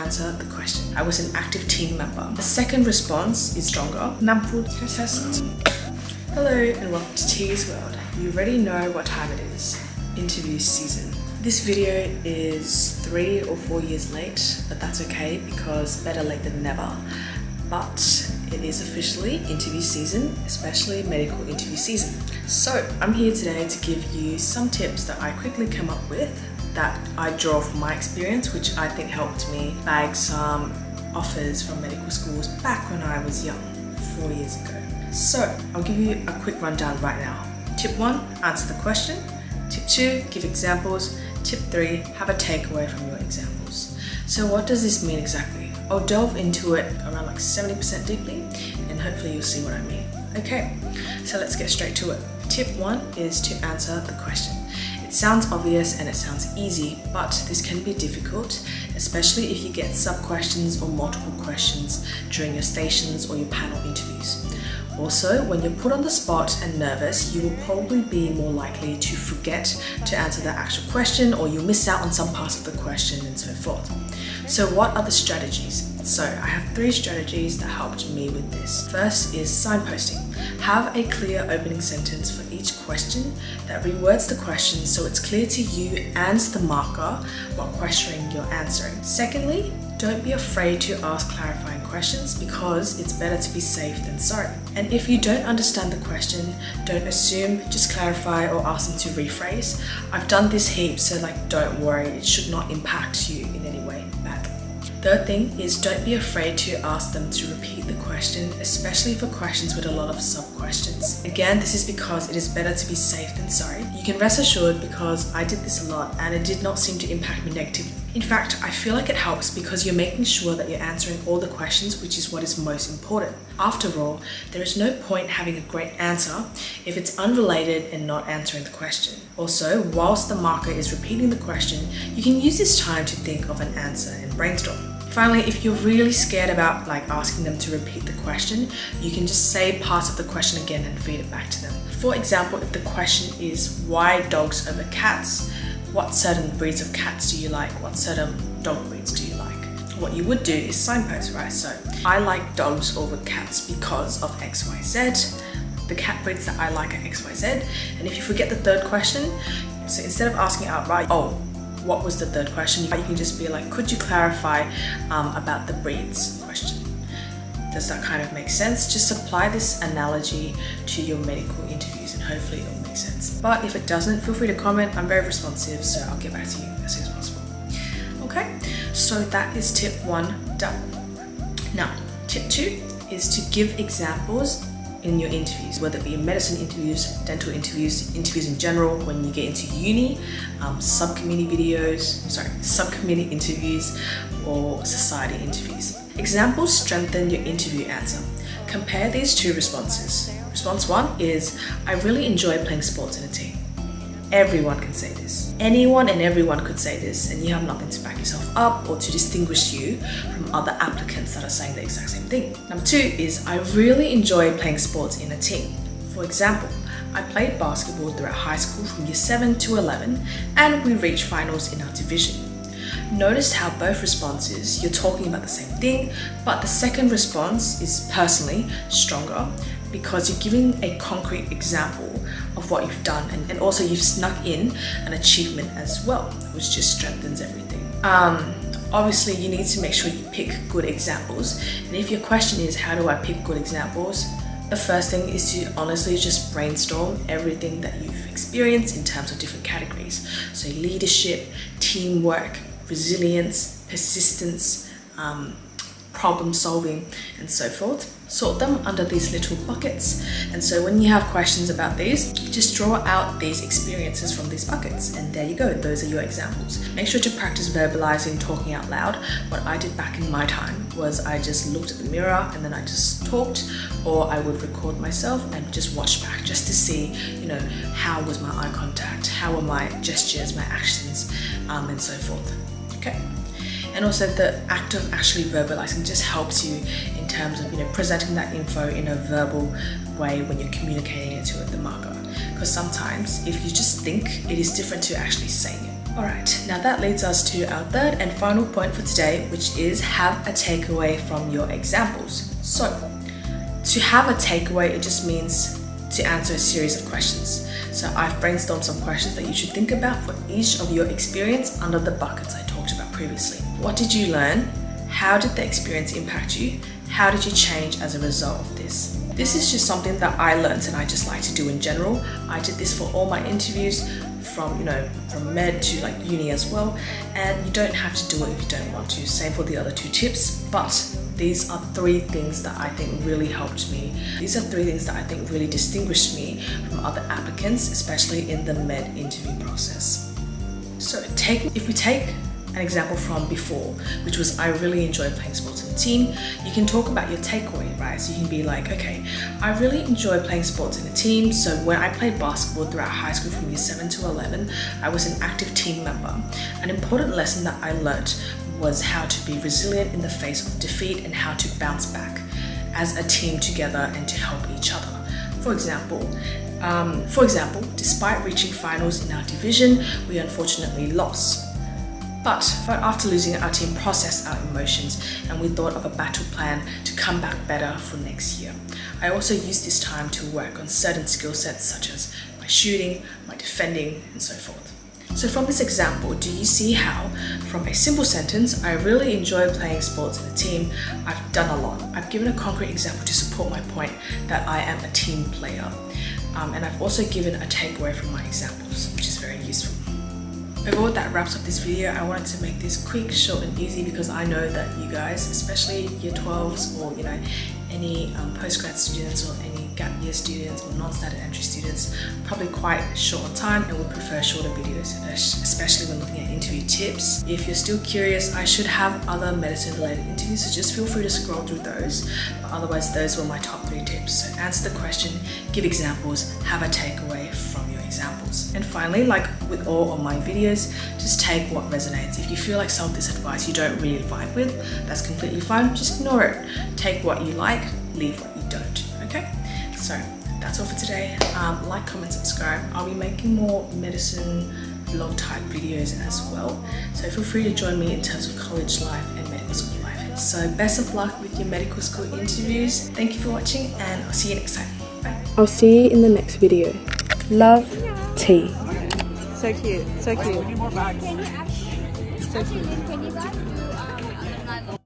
answer the question. I was an active team member. The second response is stronger. Test. Hello and welcome to T's World. You already know what time it is. Interview season. This video is 3 or 4 years late, but that's okay because better late than never. But it is officially interview season, especially medical interview season. So I'm here today to give you some tips that I quickly came up with that I draw from my experience, which I think helped me bag some offers from medical schools back when I was young, 4 years ago. So I'll give you a quick rundown right now. Tip 1, answer the question. Tip 2, give examples. Tip 3, have a takeaway from your examples. So what does this mean exactly? I'll delve into it around like 70% deeply and hopefully you'll see what I mean. Okay, so let's get straight to it. Tip 1 is to answer the question. It sounds obvious and it sounds easy, but this can be difficult, especially if you get sub-questions or multiple questions during your stations or your panel interviews. Also, when you're put on the spot and nervous, you will probably be more likely to forget to answer the actual question, or you'll miss out on some parts of the question and so forth. So what are the strategies? So I have 3 strategies that helped me with this. First is signposting. Have a clear opening sentence for each question that rewords the question so it's clear to you and the marker what question you're answering. Secondly, don't be afraid to ask clarifying questions because it's better to be safe than sorry. And if you don't understand the question, don't assume, just clarify or ask them to rephrase. I've done this heaps, so like don't worry, it should not impact you in any way badly. Third thing is don't be afraid to ask them to repeat the question, especially for questions with a lot of sub-questions. Again, this is because it is better to be safe than sorry. You can rest assured because I did this a lot and it did not seem to impact me negatively. In fact, I feel like it helps because you're making sure that you're answering all the questions, which is what is most important. After all, there is no point having a great answer if it's unrelated and not answering the question. Also, whilst the marker is repeating the question, you can use this time to think of an answer and brainstorm. Finally, if you're really scared about asking them to repeat the question, you can just say parts of the question again and feed it back to them. For example, if the question is why dogs over cats, what certain breeds of cats do you like? What certain dog breeds do you like? What you would do is signpost, right? So I like dogs over cats because of XYZ. The cat breeds that I like are XYZ. And if you forget the third question, so instead of asking outright, oh, what was the third question? You can just be like, could you clarify about the breeds question? Does that kind of make sense? Just apply this analogy to your medical interviews and hopefully it'll make sense. But if it doesn't, feel free to comment. I'm very responsive, so I'll get back to you as soon as possible. Okay, so that is tip 1 done. Now, tip 2 is to give examples in your interviews, whether it be medicine interviews, dental interviews, interviews in general, when you get into uni, subcommittee interviews, or society interviews. Examples strengthen your interview answer. Compare these 2 responses. Response 1 is, I really enjoy playing sports in a team. Everyone can say this. Anyone and everyone could say this, and you have nothing to back yourself up or to distinguish you from other applicants that are saying the exact same thing. Number 2 is, I really enjoy playing sports in a team. For example, I played basketball throughout high school from year 7 to 11, and we reached finals in our division. Notice how both responses, you're talking about the same thing, but the second response is personally stronger because you're giving a concrete example of what you've done, and also you've snuck in an achievement as well, which just strengthens everything. Obviously, you need to make sure you pick good examples, and if your question is, how do I pick good examples? The first thing is to honestly just brainstorm everything that you've experienced in terms of different categories. So leadership, teamwork, resilience, persistence, problem solving, and so forth. Sort them under these little buckets. And so when you have questions about these, just draw out these experiences from these buckets. And there you go, those are your examples. Make sure to practice verbalizing, talking out loud. What I did back in my time was I just looked at the mirror and then I just talked, or I would record myself and just watch back just to see, how was my eye contact, how were my gestures, my actions, and so forth. Okay. And also the act of actually verbalizing just helps you in terms of presenting that info in a verbal way when you're communicating it to the marker. Because sometimes if you just think, it is different to actually saying it. Alright, now that leads us to our third and final point for today, which is have a takeaway from your examples. So, to have a takeaway, it just means to answer a series of questions. So I've brainstormed some questions that you should think about for each of your experience under the buckets I talked about previously. What did you learn? How did the experience impact you? How did you change as a result of this? This is just something that I learned and I just like to do in general. I did this for all my interviews from med to like uni as well, and you don't have to do it if you don't want to. Same for the other 2 tips, but these are 3 things that I think really helped me. These are 3 things that I think really distinguished me from other applicants, especially in the med interview process. So if we take an example from before, which was I really enjoyed playing sports in a team, you can talk about your takeaway, right? So you can be like, okay, I really enjoy playing sports in a team. So when I played basketball throughout high school from year 7 to 11, I was an active team member. An important lesson that I learned was how to be resilient in the face of defeat and how to bounce back as a team together and to help each other. For example, despite reaching finals in our division, we unfortunately lost. But after losing, our team processed our emotions and we thought of a battle plan to come back better for next year. I also used this time to work on certain skill sets such as my shooting, my defending, and so forth. So from this example, do you see how, from a simple sentence, I really enjoy playing sports in a team, I've done a lot. I've given a concrete example to support my point that I am a team player. And I've also given a takeaway from my examples, which is very useful. Overall, that wraps up this video. I wanted to make this quick, short and easy because I know that you guys, especially year 12s or any postgrad students or any gap year students or non-standard entry students, probably quite short on time and would prefer shorter videos, especially when looking at interview tips. If you're still curious, I should have other medicine related interviews, so just feel free to scroll through those. But otherwise, those were my top 3 tips. So answer the question, give examples, have a takeaway from your examples. And finally, like with all of my videos, just take what resonates. If you feel like some of this advice you don't really vibe with, that's completely fine. Just ignore it. Take what you like, leave what you don't. Okay? So that's all for today. Like, comment, subscribe. I'll be making more medicine vlog type videos as well. So feel free to join me in terms of college life and medical school life. So best of luck with your medical school interviews. Thank you for watching and I'll see you next time. Bye. I'll see you in the next video. Love, T. So cute, so cute. Can you actually, So cute. can you guys?